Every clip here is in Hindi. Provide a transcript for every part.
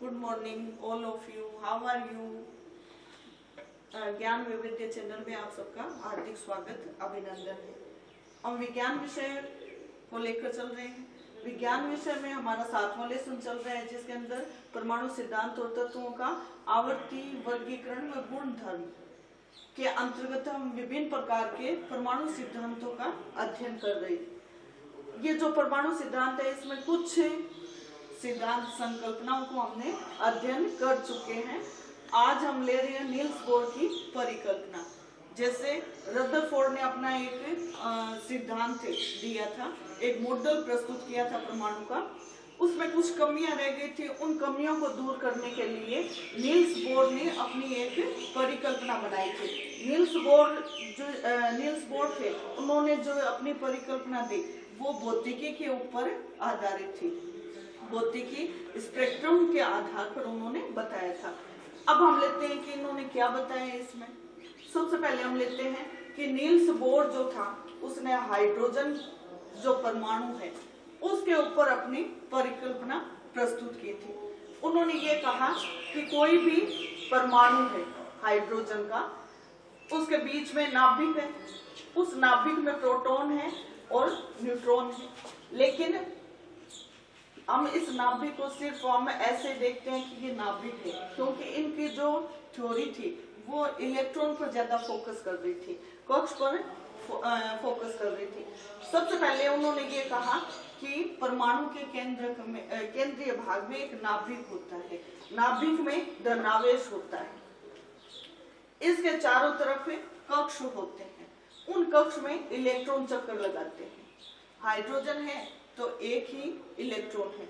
Good morning, all of you. How are you? ज्ञान वैविध्य चैनल में आप सबका हार्दिक स्वागत, अभिनंदन है। हम विज्ञान विषय को लेकर चल रहे हैं। विज्ञान विषय में हमारा 7वां लेसन चल रहा है, जिसके अंदर परमाणु सिद्धांत और तत्वों का आवर्ती वर्गीकरण व गुणधर्म के अंतर्गत हम विभिन्न प्रकार के परमाणु सिद्धांतों का अध्ययन कर रहे हैं। ये जो परमाणु सिद्धांत है, इसमें कुछ सिद्धांत संकल्पनाओं को हमने अध्ययन कर चुके हैं। आज हम ले रहे हैं नील्स बोर की परिकल्पना। जैसे रदरफोर्ड ने अपना एक सिद्धांत दिया था, एक मॉडल प्रस्तुत किया था परमाणु का, उसमें कुछ कमियां रह गई थी। उन कमियों को दूर करने के लिए नील्स बोर ने अपनी एक परिकल्पना बनाई थी। नील्स बोर थे, उन्होंने जो अपनी परिकल्पना दी वो भौतिकी के ऊपर आधारित थी। भौतिकी स्पेक्ट्रम के आधार पर उन्होंने बताया था। अब हम लेते हैं कि इन्होंने क्या बताया इसमें। सबसे पहले हम लेते हैं कि नील्स बोर जो था, उसने हाइड्रोजन जो परमाणु है उसके ऊपर अपनी परिकल्पना प्रस्तुत की थी। उन्होंने ये कहा कि कोई भी परमाणु है हाइड्रोजन का, उसके बीच में नाभिक है, उस नाभिक में प्रोटॉन है और न्यूट्रॉन है। लेकिन हम इस नाभिक को सिर्फ हम ऐसे देखते हैं कि ये नाभिक है, क्योंकि इनकी जो थ्योरी थी वो इलेक्ट्रॉन पर ज्यादा फोकस कर रही थी, कक्ष पर फोकस कर रही थी। सबसे पहले उन्होंने ये कहा कि परमाणु के केंद्रीय भाग में एक नाभिक होता है, नाभिक में धनावेश होता है, इसके चारों तरफ कक्ष होते हैं, उन कक्ष में इलेक्ट्रॉन चक्कर लगाते हैं। हाइड्रोजन है तो एक ही इलेक्ट्रॉन है।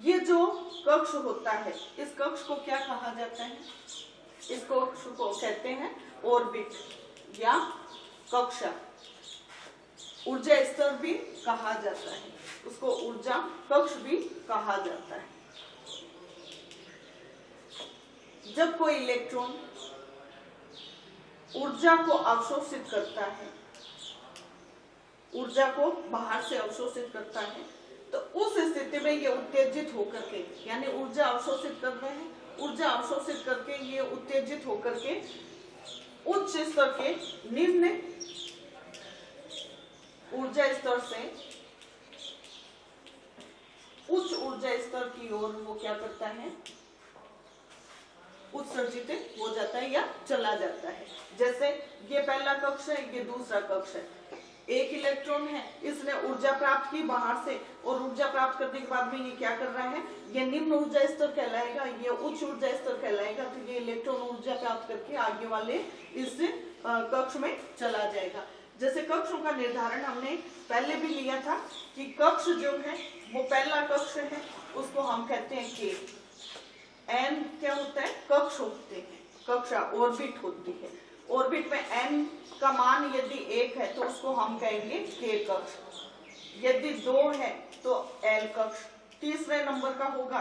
ये जो कक्ष होता है, इस कक्ष को क्या कहा जाता है? इस कक्ष को कहते हैं ऑर्बिट या कक्षा। ऊर्जा स्तर भी कहा जाता है, उसको ऊर्जा कक्ष भी कहा जाता है। जब कोई इलेक्ट्रॉन ऊर्जा को अवशोषित करता है, ऊर्जा को बाहर से अवशोषित करता है, तो उस स्थिति में ये उत्तेजित होकर के, यानी ऊर्जा अवशोषित कर रहे हैं, ऊर्जा अवशोषित करके ये उत्तेजित होकर के उच्च स्तर के निम्न ऊर्जा स्तर से उच्च ऊर्जा स्तर की ओर वो क्या करता है? उत्सर्जित हो जाता है या चला जाता है। जैसे ये पहला कक्ष है, ये दूसरा कक्ष है, एक इलेक्ट्रॉन है, इसने ऊर्जा प्राप्त की बाहर से, और ऊर्जा प्राप्त करने के बाद में ये क्या कर रहा है? ये निम्न ऊर्जा स्तर कहलाएगा, ये उच्च ऊर्जा स्तर कहलाएगा। तो ये इलेक्ट्रॉन ऊर्जा प्राप्त करके आगे वाले इस कक्ष में चला जाएगा। जैसे कक्षों का निर्धारण हमने पहले भी लिया था कि कक्ष जो है वो पहला कक्ष है, उसको हम कहते हैं के। एन क्या होता है? कक्ष होते हैं, कक्षा ऑर्बिट होती है। ऑर्बिट में एन का मान यदि 1 है तो उसको हम कहेंगे के कक्ष, यदि 2 है तो एल कक्ष, तीसरे नंबर का होगा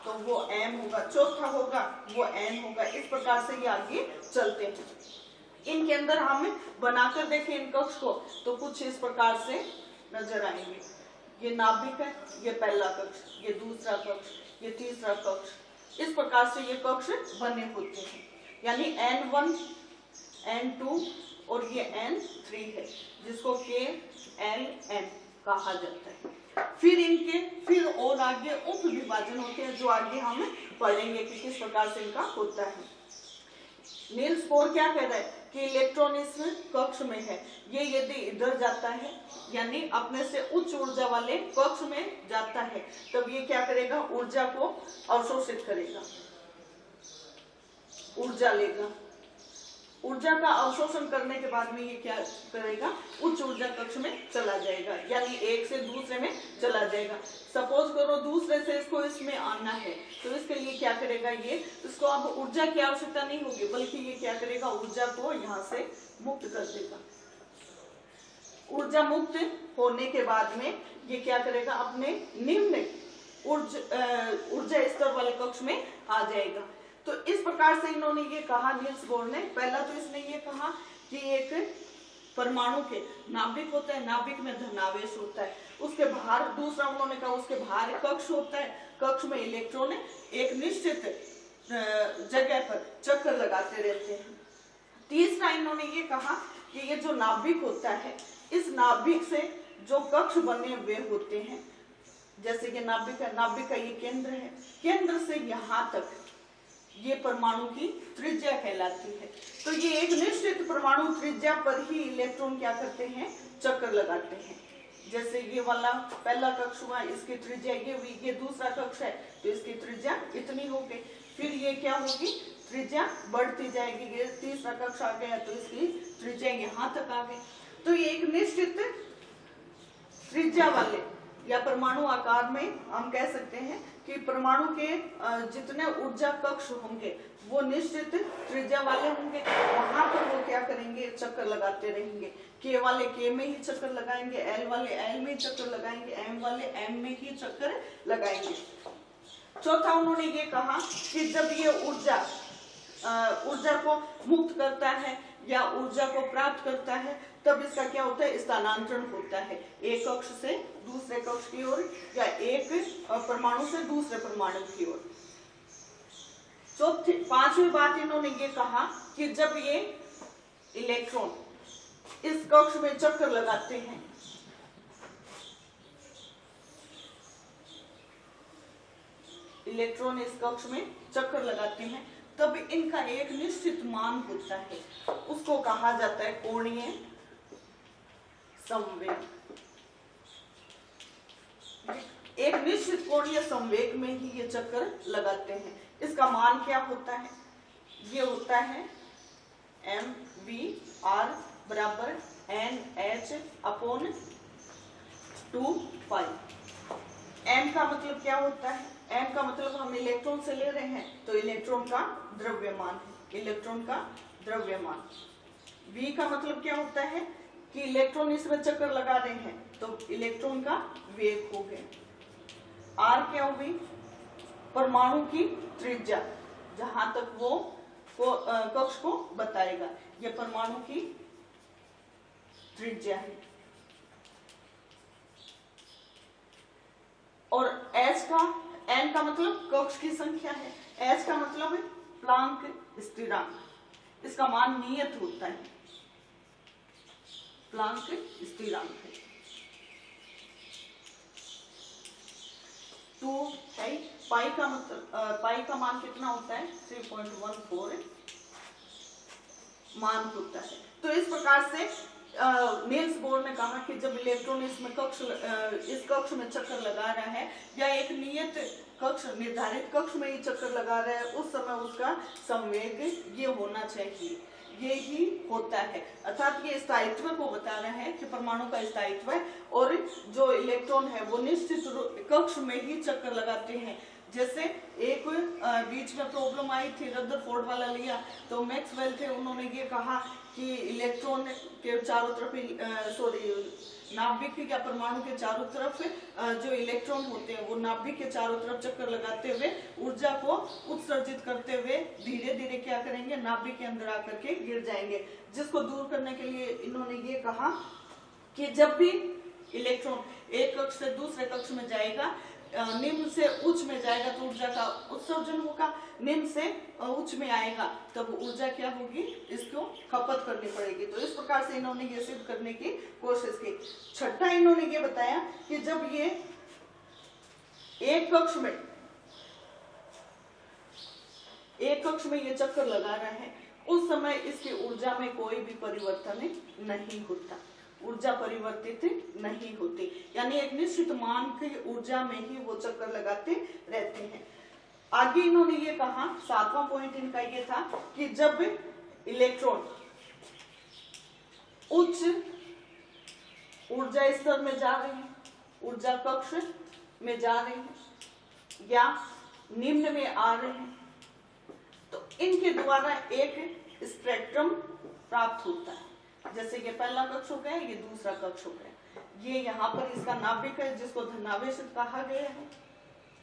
तो वो एम होगा, चौथा होगा वो एन होगा। इस प्रकार से ये आगे चलते हैं। इनके अंदर हम बनाकर देखें इन कक्ष को तो कुछ इस प्रकार से नजर आएंगे। ये नाभिक है, ये पहला कक्ष, ये दूसरा कक्ष, ये तीसरा कक्ष। इस प्रकार से ये कक्ष बने होते हैं, यानी N1 N2 और ये N3 है, जिसको के एल एम कहा जाता है। फिर और आगे उप विभाजन होते हैं, जो आगे हम पढ़ेंगे कि किस प्रकार से इनका होता है। नील्स बोर क्या कह रहा है कि इलेक्ट्रॉन इस कक्ष में है, ये यदि इधर जाता है यानी अपने से उच्च ऊर्जा वाले कक्ष में जाता है, तब ये क्या करेगा? ऊर्जा को अवशोषित करेगा, ऊर्जा लेगा। ऊर्जा का अवशोषण करने के बाद में ये क्या करेगा? उच्च ऊर्जा कक्ष में चला जाएगा, यानी एक से दूसरे में चला जाएगा। सपोज करो दूसरे से इसको इसमें आना है, तो इसके लिए क्या करेगा? ये इसको अब ऊर्जा की आवश्यकता नहीं होगी, बल्कि ये क्या करेगा? ऊर्जा को यहाँ से मुक्त कर देगा। ऊर्जा मुक्त होने के बाद में ये क्या करेगा? अपने निम्न ऊर्जा स्तर वाले कक्ष में आ जाएगा। तो इस प्रकार से इन्होंने ये कहा, नील्स बोर ने। पहला तो इसने ये कहा कि एक परमाणु के नाभिक होता है, नाभिक में धनावेश होता है, उसके बाहर दूसरा उन्होंने कहा उसके बाहर एक कक्ष होता है, कक्ष में इलेक्ट्रॉन एक निश्चित जगह पर चक्कर लगाते रहते हैं। तीसरा इन्होंने ये कहा कि ये जो नाभिक होता है, इस नाभिक से जो कक्ष बने हुए होते हैं, जैसे कि नाभिक का ये केंद्र है, केंद्र से यहाँ तक ये परमाणु की त्रिज्या कहलाती है। तो ये एक निश्चित परमाणु त्रिज्या पर ही इलेक्ट्रॉन क्या करते हैं, चक्कर लगाते हैं। जैसे ये वाला पहला कक्ष हुआ, इसकी त्रिज्या ये हुई, ये दूसरा कक्ष है तो इसकी त्रिज्या इतनी हो गई, फिर ये क्या होगी, त्रिज्या बढ़ती जाएगी, ये तीसरा कक्ष आ गया तो इसकी त्रिज्या यहाँ तक आ गई। तो ये एक निश्चित त्रिज्या वाले या परमाणु आकार में हम कह सकते हैं कि परमाणु के जितने ऊर्जा कक्ष होंगे वो निश्चित त्रिज्या वाले होंगे, वहां पर वो क्या करेंगे, चक्कर लगाते रहेंगे। के वाले के में ही चक्कर लगाएंगे, एल वाले एल में ही चक्कर लगाएंगे, एम वाले एम में ही चक्कर लगाएंगे। चौथा उन्होंने ये कहा कि जब ये ऊर्जा को मुक्त करता है या ऊर्जा को प्राप्त करता है, तब इसका क्या होता है, स्थानांतरण होता है, एक कक्ष से दूसरे कक्ष की ओर या एक परमाणु से दूसरे परमाणु की ओर। पांचवी बात इन्होंने ये कहा कि जब ये इलेक्ट्रॉन इस कक्ष में चक्कर लगाते हैं, इलेक्ट्रॉन इस कक्ष में चक्कर लगाते हैं, तब इनका एक निश्चित मान होता है, उसको कहा जाता है कोणीय संवेग। एक निश्चित कोणीय संवेग में ही ये चक्कर लगाते हैं। इसका मान क्या होता है, ये होता है mv/r बराबर NH/2π। m का मतलब क्या होता है, m का मतलब हम इलेक्ट्रॉन से ले रहे हैं तो इलेक्ट्रॉन का द्रव्यमान है, इलेक्ट्रॉन का द्रव्यमान। v का मतलब क्या होता है कि इलेक्ट्रॉन इसमें चक्कर लगा रहे हैं तो इलेक्ट्रॉन का वेग हो गया। r क्या हो गई, परमाणु की त्रिज्या, जहां तक वो कक्ष को बताएगा, ये परमाणु की त्रिज्या है। और h का, n का मतलब कक्ष की संख्या है, h का मतलब है प्लांक स्थिरांक, इसका मान नियत होता है, प्लांक स्थिरांक है। तो पाई का मतलब पाई का मान कितना होता है, 3.14 मान होता है। तो इस प्रकार से नील्स बोर ने कहा कि जब इलेक्ट्रॉन इस कक्ष में चक्कर लगा रहा है या एक नियत कक्ष, निर्धारित कक्ष में ही चक्कर लगा रहा है, उस समय उसका संवेग ये होना चाहिए, ये ही होता है। अर्थात ये स्थायित्व को बता रहा है कि परमाणु का स्थायित्व है, और जो इलेक्ट्रॉन है वो निश्चित कक्ष में ही चक्कर लगाते हैं। जैसे एक बीच में प्रॉब्लम आई थी, रदरफोर्ड वाला लिया, तो मैक्सवेल थे, उन्होंने ये कहा कि इलेक्ट्रॉन के चारों तरफ नाभिक या परमाणु के चारों तरफ जो इलेक्ट्रॉन होते हैं वो नाभिक के चारों तरफ चक्कर लगाते हुए ऊर्जा को उत्सर्जित करते हुए धीरे धीरे क्या करेंगे, नाभिक के अंदर आकर के गिर जाएंगे। जिसको दूर करने के लिए इन्होंने ये कहा कि जब भी इलेक्ट्रॉन एक कक्ष से दूसरे कक्ष में जाएगा, निम्न से उच्च में जाएगा तो ऊर्जा का उत्सर्जन होगा, निम्न से उच्च में आएगा तब ऊर्जा क्या होगी, इसको खपत करनी पड़ेगी। तो इस प्रकार से इन्होंने ये सिद्ध करने की कोशिश की। छठा इन्होंने ये बताया कि जब ये एक कक्ष में ये चक्कर लगा रहा है, उस समय इसकी ऊर्जा में कोई भी परिवर्तन नहीं होता, ऊर्जा परिवर्तित नहीं होती, यानी एक निश्चित मान की ऊर्जा में ही वो चक्कर लगाते रहते हैं। आगे इन्होंने ये कहा, सातवां पॉइंट इनका ये था कि जब इलेक्ट्रॉन उच्च ऊर्जा स्तर में जा रहे हैं, ऊर्जा कक्ष में जा रहे हैं या निम्न में आ रहे हैं, तो इनके द्वारा एक स्पेक्ट्रम प्राप्त होता है। जैसे ये पहला कक्ष हो गया, ये दूसरा कक्ष हो गया, ये यहाँ पर इसका नाभिक है जिसको धनावेशित कहा गया है।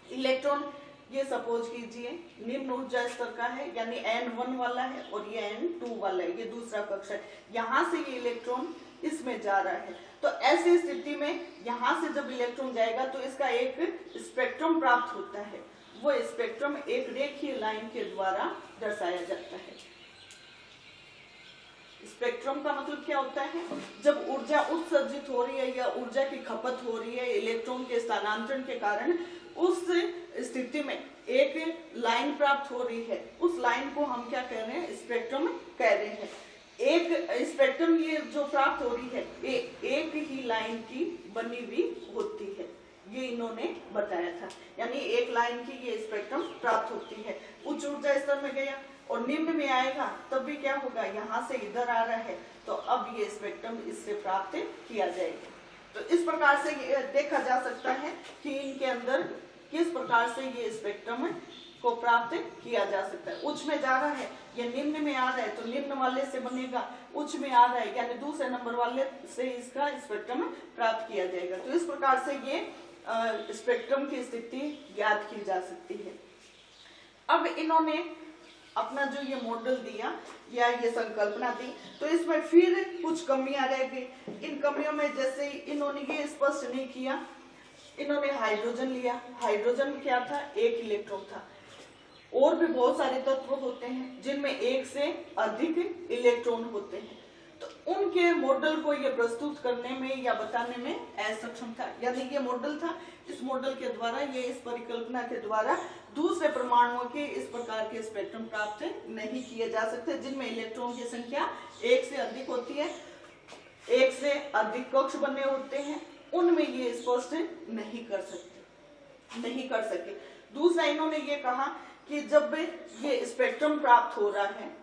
इलेक्ट्रॉन ये सपोज कीजिए निम्न ऊर्जा स्तर का है, यानी N1 वाला है और ये N2 वाला है, ये दूसरा कक्ष है। यहाँ से ये इलेक्ट्रॉन इसमें जा रहा है, तो ऐसी स्थिति में यहाँ से जब इलेक्ट्रॉन जाएगा तो इसका एक स्पेक्ट्रम प्राप्त होता है। वो स्पेक्ट्रम एक रेखीय लाइन के द्वारा दर्शाया जाता है। स्पेक्ट्रम का मतलब क्या होता है? जब ऊर्जा उत्सर्जित हो रही है या ऊर्जा की खपत हो रही है इलेक्ट्रॉन के स्थानांतरण के कारण, उस स्थिति में एक लाइन प्राप्त हो रही है, उस लाइन को हम क्या कह रहे हैं? स्पेक्ट्रम कह रहे हैं। एक स्पेक्ट्रम ये जो प्राप्त हो रही है एक ही लाइन की बनी हुई होती है, ये इन्होंने बताया था। यानी एक लाइन की ये स्पेक्ट्रम प्राप्त होती है। उच्च ऊर्जा स्तर में गया और निम्न में आएगा तब भी क्या होगा? यहाँ से इधर आ रहा है तो अब ये स्पेक्ट्रम इससे प्राप्त किया जाएगा। तो इस प्रकार से ये देखा जा सकता है कि इनके अंदर किस प्रकार से ये स्पेक्ट्रम को प्राप्त किया जा सकता है। उच्च में जा रहा है या निम्न में आ रहा है तो निम्न वाले से बनेगा, उच्च में आ रहा है यानी दूसरे नंबर वाले से इसका स्पेक्ट्रम प्राप्त किया जाएगा। तो इस प्रकार से ये स्पेक्ट्रम की स्थिति ज्ञात की जा सकती है। अब इन्होंने अपना जो ये मॉडल दिया या ये संकल्पना दी, तो इसमें फिर कुछ कमियां रह गई। इन कमियों में जैसे इन्होंने ये स्पष्ट नहीं किया, इन्होंने हाइड्रोजन लिया। हाइड्रोजन क्या था? एक इलेक्ट्रॉन था। और भी बहुत सारे तत्व होते हैं जिनमें एक से अधिक इलेक्ट्रॉन होते हैं, तो उनके मॉडल को ये प्रस्तुत करने में या बताने में असक्षम था। यानी ये मॉडल था, इस मॉडल के द्वारा, ये इस परिकल्पना के द्वारा दूसरे परमाणुओं के इस प्रकार के स्पेक्ट्रम प्राप्त नहीं किए जा सकते जिनमें इलेक्ट्रॉन की संख्या एक से अधिक होती है, एक से अधिक कक्ष बने होते हैं, उनमें ये स्पष्ट नहीं कर सके। दूसरा इन्होंने ये कहा कि जब ये स्पेक्ट्रम प्राप्त हो रहा है,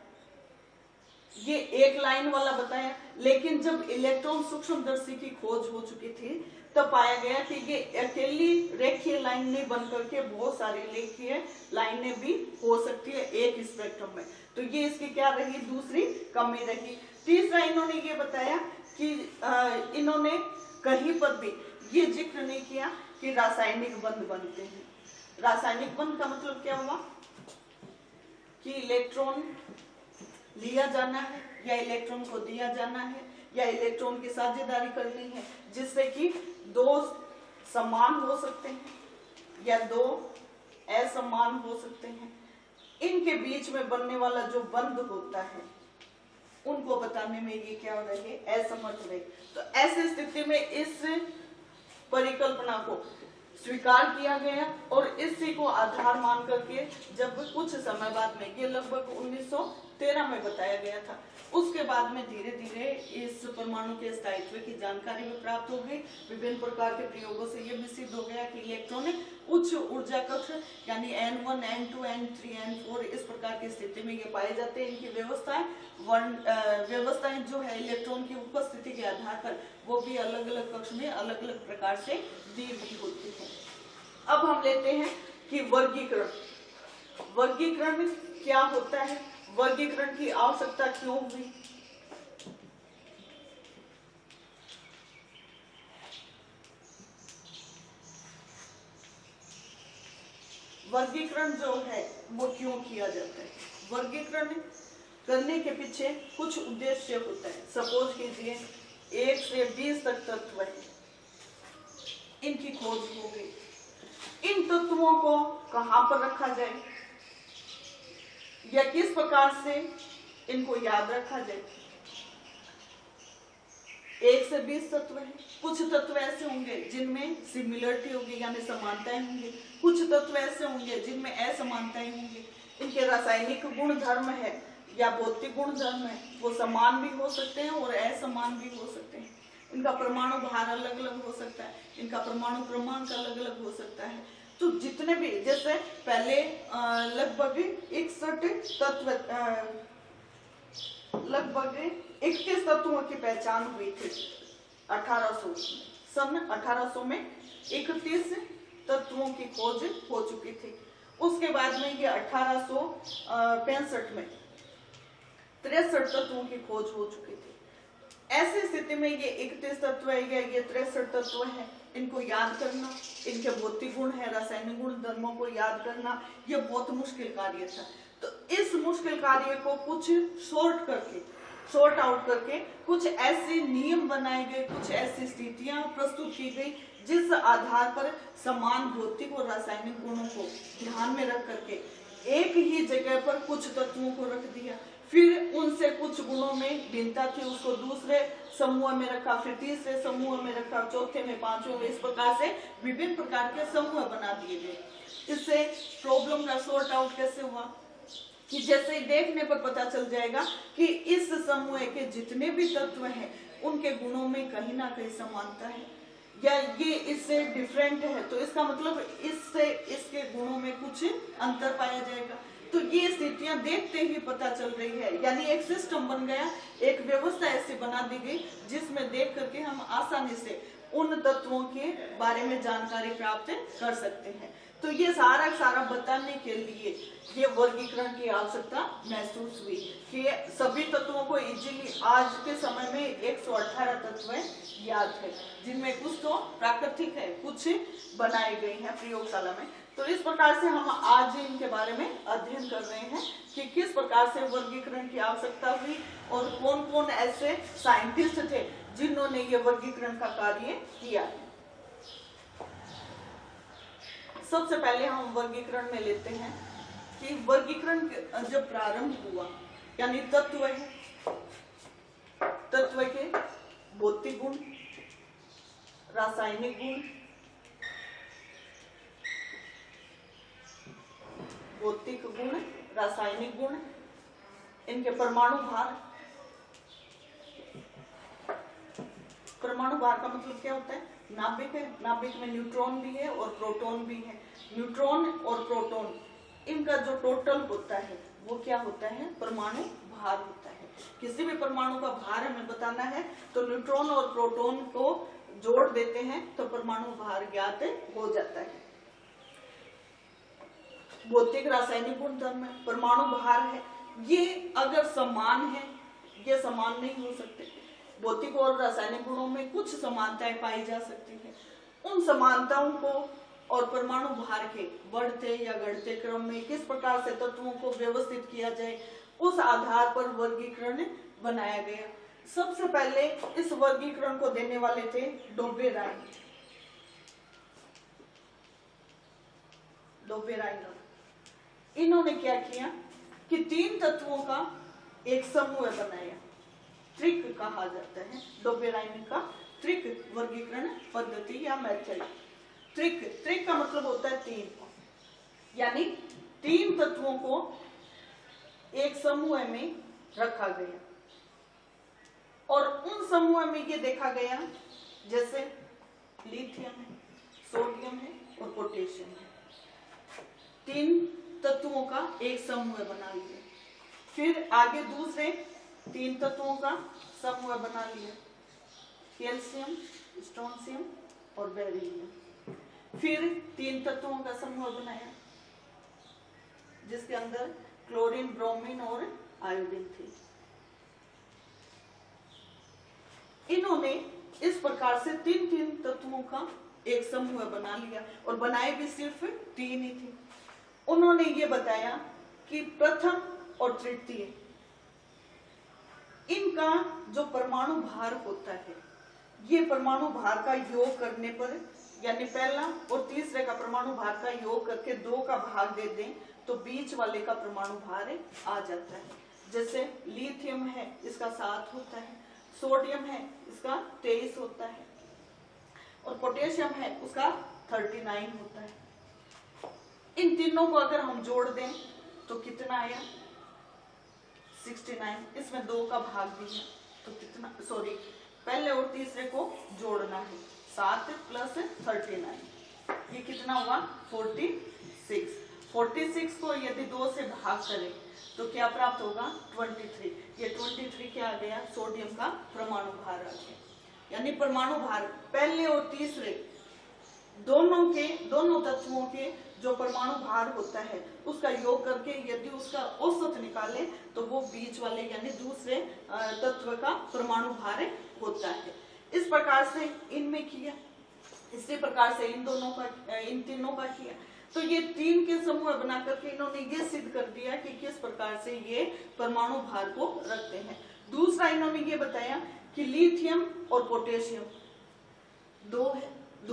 ये एक लाइन वाला बताया, लेकिन जब इलेक्ट्रॉन सूक्ष्मदर्शी की खोज हो चुकी थी तब पाया गया कि ये अकेली रेखीय लाइन नहीं बन करके बहुत सारी रेखीय लाइनें भी हो सकती है एक स्पेक्ट्रम में। तो ये इसकी क्या रही? दूसरी कमी रही। तीसरा इन्होंने ये बताया कि इन्होंने कहीं पर भी ये जिक्र नहीं किया कि रासायनिक बंध बनते हैं। रासायनिक बंध का मतलब क्या हुआ? कि इलेक्ट्रॉन लिया जाना है या इलेक्ट्रॉन को दिया जाना है या इलेक्ट्रॉन की साझेदारी करनी है, जिससे कि दो समान हो सकते हैं या दो असमान हो सकते हैं। इनके बीच में बनने वाला जो बंध होता है उनको बताने में ये क्या हो रहे? असमर्थ रहे। तो ऐसी स्थिति में इस परिकल्पना को स्वीकार किया गया और इसी को आधार मान करके जब कुछ समय बाद में, ये लगभग 1913 में बताया गया था, उसके बाद में धीरे धीरे इस परमाणु के स्थायित्व की जानकारी भी प्राप्त हो गई। विभिन्न प्रकार के प्रयोगों से ये भी सिद्ध हो गया कि इलेक्ट्रॉन उच्च ऊर्जा कक्ष यानी N1, N2, N3, N4 इस प्रकार की स्थिति में ये पाए जाते हैं। इनकी व्यवस्थाएं जो है इलेक्ट्रॉन की उपस्थिति के आधार पर वो भी अलग अलग कक्ष में अलग अलग प्रकार से दी हुई होती है। अब हम लेते हैं कि वर्गीकरण क्या होता है, वर्गीकरण की आवश्यकता क्यों हुई। वर्गीकरण जो है वो क्यों किया जाता है? वर्गीकरण करने के पीछे कुछ उद्देश्य होता है। सपोज कीजिए 1 से 20 तक तत्व है, इनकी खोज हो गई। इन तत्वों को कहां पर रखा जाए या किस प्रकार से इनको याद रखा जाए? 1 से 20 तत्व है। कुछ तत्व ऐसे होंगे जिनमें सिमिलरिटी होगी यानी समानताएं होंगी, कुछ तत्व ऐसे होंगे जिनमें असमानताएं होंगी। इनके रासायनिक गुण धर्म है या भौतिक गुण धर्म है, वो समान भी हो सकते हैं और असमान भी हो सकते हैं। इनका परमाणु भार अलग अलग हो सकता है, इनका परमाणु क्रमांक अलग अलग हो सकता है। तो जितने भी, जैसे पहले लगभग 61 तत्व, लगभग 31 तत्वों की पहचान हुई थी 1800 सन 1800 में 31 तत्वों की खोज हो चुकी थी। उसके बाद में ये 1865 में 63 तत्वों की खोज हो चुकी थी। ऐसी स्थिति में ये 31 तत्व है या ये 63 तत्व है, इनको याद करना, इनके भौतिक गुण है, रासायनिक गुण धर्मों को याद करना, ये बहुत मुश्किल कार्य था। तो इस मुश्किल कार्य को कुछ शॉर्ट आउट करके कुछ ऐसे नियम बनाए गए, कुछ ऐसी स्थितियां प्रस्तुत की गई जिस आधार पर समान भौतिक और रासायनिक गुणों को ध्यान में रख करके एक ही जगह पर कुछ तत्वों को रख दिया, फिर उनसे कुछ गुणों में भिन्नता थी उसको दूसरे समूह में रखा, फिर तीसरे समूह में रखा, चौथे में, पांचवें में, इस प्रकार से विभिन्न प्रकार के समूह बना दिए गए। इससे प्रॉब्लम का सॉर्ट आउट कैसे हुआ कि जैसे देखने पर पता चल जाएगा कि इस समूह के जितने भी तत्व हैं उनके गुणों में कहीं ना कहीं समानता है या ये इससे डिफरेंट है, तो इसका मतलब इससे इसके गुणों में कुछ अंतर पाया जाएगा। तो ये स्थितियां देखते ही पता चल रही है, यानी एक सिस्टम बन गया, एक व्यवस्था ऐसी बना दी गई जिसमें देख करके हम आसानी से उन तत्वों के बारे में जानकारी प्राप्त कर सकते हैं। तो ये सारा बताने के लिए ये वर्गीकरण की आवश्यकता महसूस हुई कि सभी तत्वों को इजीली आज के समय में 118 तत्व याद है, जिनमें कुछ तो प्राकृतिक है, कुछ बनाए गए हैं प्रयोगशाला में। तो इस प्रकार से हम आज इनके बारे में अध्ययन कर रहे हैं कि किस प्रकार से वर्गीकरण की आवश्यकता हुई और कौन कौन ऐसे साइंटिस्ट थे जिन्होंने ये वर्गीकरण का कार्य किया है। सबसे पहले हम वर्गीकरण में लेते हैं कि वर्गीकरण जब प्रारंभ हुआ, यानी तत्व के भौतिक गुण, रासायनिक गुण, इनके परमाणु भार का मतलब क्या होता है? नाभिक है, नाभिक में न्यूट्रॉन भी है और प्रोटॉन भी है। न्यूट्रॉन और प्रोटॉन इनका जो टोटल होता है वो क्या होता है? परमाणु भार होता है। किसी भी परमाणु का भार हमें बताना है तो न्यूट्रॉन और प्रोटॉन को जोड़ देते हैं तो परमाणु भार ज्ञात हो जाता है। भौतिक रासायनिक गुणधर्म है, परमाणु भार है, ये अगर समान है, ये समान नहीं हो सकते। भौतिक और रासायनिक गुणों में कुछ समानताएं पाई जा सकती है। उन समानताओं को और परमाणु भार के बढ़ते या घटते क्रम में किस प्रकार से तत्वों को व्यवस्थित किया जाए, उस आधार पर वर्गीकरण बनाया गया। सबसे पहले इस वर्गीकरण को देने वाले थे डोबेराइनर। इन्होंने क्या किया कि 3 तत्वों का एक समूह बनाया, त्रिक कहा जाता है। डोबेराइनर का त्रिक वर्गीकरण पद्धति या मेथड। त्रिक का मतलब होता है 3, यानी 3 तत्वों को एक समूह में रखा गया और उन समूह में ये देखा गया जैसे लिथियम है, सोडियम है और पोटेशियम है। 3 तत्वों का एक समूह बना लिया। फिर आगे दूसरे 3 तत्वों का समूह बना लिया, कैल्शियम, स्ट्रोंशियम और बेरिलियम। फिर 3 तत्वों का समूह बनाया जिसके अंदर क्लोरीन, ब्रोमीन और आयोडीन थी। इन्होंने इस प्रकार से 3 तत्वों का एक समूह बना लिया और बनाए भी सिर्फ 3 ही थे। उन्होंने ये बताया कि प्रथम और तृतीय इनका जो परमाणु भार होता है, ये परमाणु भार का योग करने पर, यानी पहला और तीसरे का परमाणु भार का योग करके 2 का भाग दे दें तो बीच वाले का परमाणु भार आ जाता है। जैसे लिथियम है, इसका 7 होता है, सोडियम है, इसका 23 होता है और पोटेशियम है, उसका 39 होता है। इन तीनों को अगर हम जोड़ दें तो कितना आया? 69। इसमें 2 का भाग भी है तो कितना, पहले और तीसरे को जोड़ना है, 7 + 39, ये कितना हुआ? 46। 46 को यदि 2 से भाग करें तो क्या प्राप्त होगा? 23। ये 23 क्या आ गया? सोडियम का परमाणु भार आ गया। यानी परमाणु भार पहले और तीसरे दोनों तत्वों के जो परमाणु भार होता है उसका योग करके यदि उसका औसत निकाले तो वो बीच वाले यानी दूसरे तत्व का परमाणु भार होता है। इस प्रकार से इनमें किया। इसी प्रकार से इन तीनों का किया। तो ये तीन के समूह बना करके इन्होंने ये सिद्ध कर दिया कि किस प्रकार से ये परमाणु भार को रखते हैं। दूसरा इन्होंने ये बताया कि लिथियम और पोटेशियम दो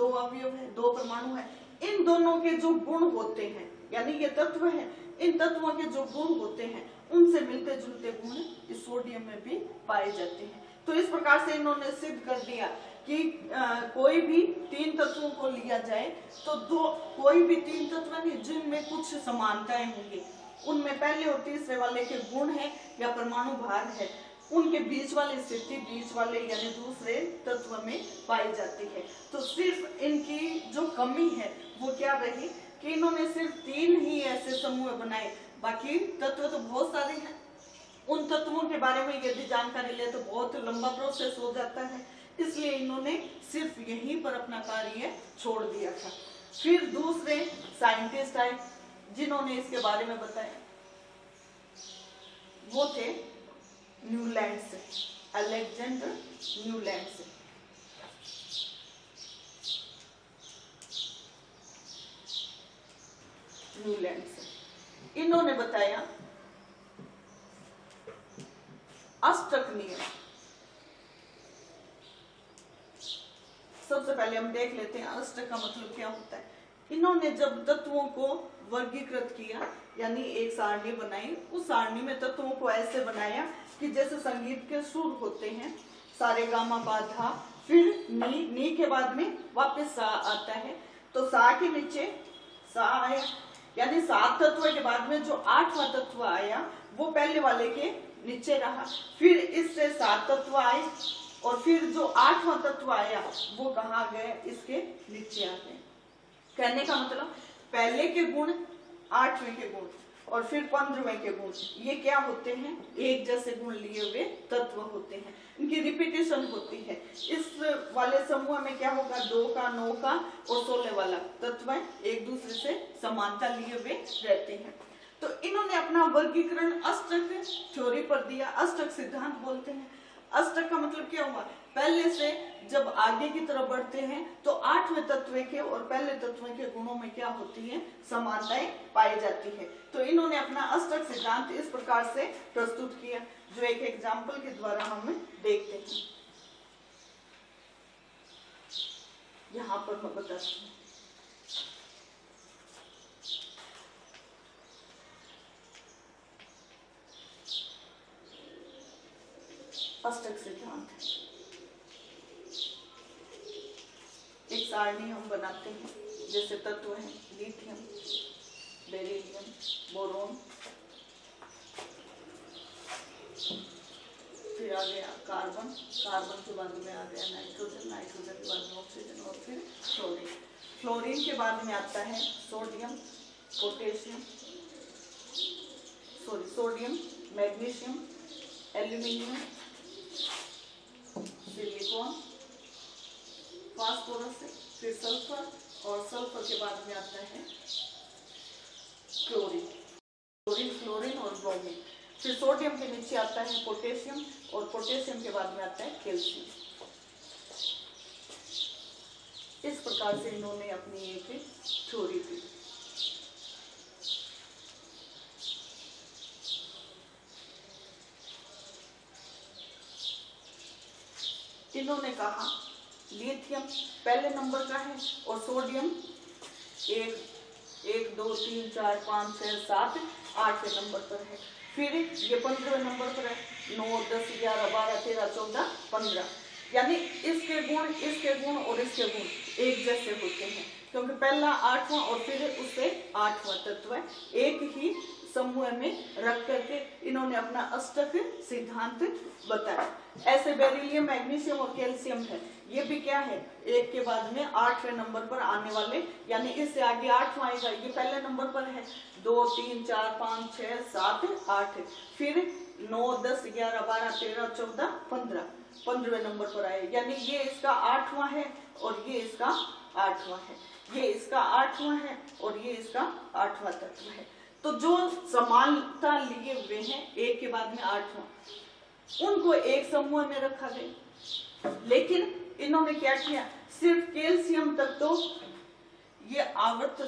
अवयव है, दो परमाणु है, इन दोनों के जो गुण होते हैं, यानी ये तत्व है, इन तत्वों के जो गुण होते हैं उनसे मिलते जुलते गुण इस सोडियम में भी पाए जाते हैं। तो इस प्रकार से इन्होंने सिद्ध कर दिया कि कोई भी तीन तत्वों को लिया जाए तो कोई भी तीन तत्व नहीं जिनमें कुछ समानताएं होंगी, उनमें पहले और तीसरे वाले के गुण है या परमाणु भार है, उनके बीच वाली स्थिति बीच वाले यानी दूसरे तत्व में पाई जाती है। तो सिर्फ इनकी जो कमी है वो क्या रही कि इन्होंने सिर्फ तीन ही ऐसे समूह बनाए, बाकी तत्व तो बहुत सारे हैं। उन तत्वों के बारे में यदि जानकारी ले तो बहुत लंबा प्रोसेस हो जाता है, इसलिए इन्होंने सिर्फ यहीं पर अपना कार्य छोड़ दिया था। फिर दूसरे साइंटिस्ट आए जिन्होंने इसके बारे में बताया, वो थे न्यूलैंड से, अलेक्जेंडर न्यूलैंड से। इन्होंने बताया अष्टक नियम। सबसे पहले हम देख लेते हैं अष्टक का मतलब क्या होता है। इन्होंने जब तत्वों को वर्गीकृत किया यानी एक सारणी बनाई, उस सारणी में तत्वों को ऐसे बनाया कि जैसे संगीत के सुर होते हैं, सारे गामा पा धा, फिर नी के बाद में वापस सा आता है, तो सा के नीचे सा आया, यानी 7 तत्व के बाद में जो 8वां तत्व आया वो पहले वाले के नीचे रहा, फिर इससे 7 तत्व आए और फिर जो 8वां तत्व आया वो कहाँ गए, इसके नीचे आ गए। कहने का मतलब पहले के गुण 8वें के गुण और फिर 15वें के गुण, ये क्या होते हैं, एक जैसे गुण लिए हुए तत्व होते हैं, इनकी रिपीटेशन होती है। इस वाले समूह में क्या होगा, 2 का 9 का और 16 वाला तत्व एक दूसरे से समानता लिए हुए रहते हैं। तो इन्होंने अपना वर्गीकरण अष्टक थ्योरी पर दिया, अष्टक सिद्धांत बोलते हैं। अष्टक का मतलब क्या हुआ, पहले से जब आगे की तरफ बढ़ते हैं तो 8वें तत्व के और पहले तत्व के गुणों में क्या होती है, समानताएं पाई जाती है। तो इन्होंने अपना अष्टक सिद्धांत इस प्रकार से प्रस्तुत किया, जो एक एग्जाम्पल के द्वारा हम देखते हैं। यहाँ पर मैं बताती हूँ। अष्टक सिद्धांत एक सारणी हम बनाते हैं, जैसे तत्व है लिथियम, बेरिलियम, बोरोन, फिर आ गया कार्बन, कार्बन के बाद में आ गया नाइट्रोजन, नाइट्रोजन के बाद में ऑक्सीजन और फिर फ्लोरीन, फ्लोरीन के बाद में आता है sodium, potassium, sodium, magnesium, aluminium, silicon, phosphorus, फिर सल्फर और सल्फर के बाद में आता है क्लोरीन, फ्लोरीन और ब्रोमीन, फिर सोडियम के नीचे आता है पोटेशियम और पोटेशियम के बाद में आता है कैल्शियम। इस प्रकार से इन्होंने अपनी एक थ्योरी दी। इन्होंने कहा लिथियम पहले नंबर का है और सोडियम 1 2 3 4 5 6 7 8वें नंबर पर है, फिर ये 15वें नंबर पर है, 9 10 11 12 13 14 15, यानी इसके गुण और इसके गुण एक जैसे होते हैं, क्योंकि पहला 8वां और फिर उससे 8वां तत्व एक ही समूह में रख करके इन्होंने अपना अष्टक सिद्धांत बताया। ऐसे बेरिलियम, मैग्नीशियम और कैल्शियम है, ये भी क्या है, एक के बाद में 8वें नंबर पर आने वाले, यानी इससे आगे 8वां आएगा, ये पहले नंबर पर है, 2 3 4 5 6 7 8, फिर 9 10 11 12 13 14 15, 15वें नंबर पर आए, यानी ये इसका 8वां है और ये इसका 8वां है, ये इसका 8वां है और ये इसका 8वां तत्व है। तो जो समानता लिए हुए हैं एक के बाद में 8वां, उनको एक समूह में रखा गया, लेकिन इन्होंने क्या किया, सिर्फ कैल्शियम तक तो ये आवर्त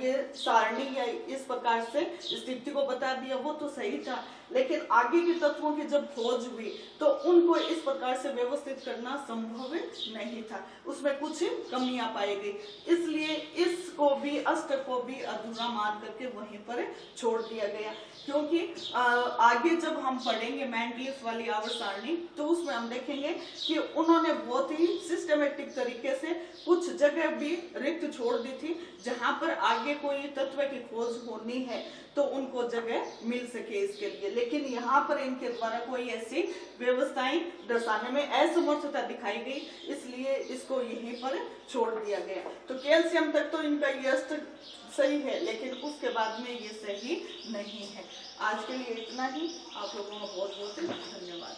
ये सारणी या इस प्रकार से स्थिति को बता दिया, वो तो सही था, लेकिन आगे के तत्वों की जब खोज हुई तो उनको इस प्रकार से व्यवस्थित करना संभव नहीं था, उसमें कुछ कमियां पाई गई, इसलिए इसको भी अष्ट को भी अधूरा मान करके वहीं पर छोड़ दिया गया। क्योंकि आगे जब हम पढ़ेंगे मेंडलीफ वाली आवर्त सारणी तो उसमें हम देखेंगे कि उन्होंने बहुत ही सिस्टमेटिक तरीके से कुछ जगह भी रिक्त छोड़ दी थी, जहां पर आगे कोई तत्व की खोज होनी है तो उनको जगह मिल सके इसके लिए, लेकिन यहाँ पर इनके द्वारा कोई ऐसी व्यवस्थाएं दर्शाने में असमर्थता दिखाई गई, इसलिए इसको यहीं पर छोड़ दिया गया। तो कैल्शियम तक तो इनका ये अष्ट सही है, लेकिन उसके बाद में ये सही नहीं है। आज के लिए इतना ही, आप लोगों का बहुत बहुत धन्यवाद।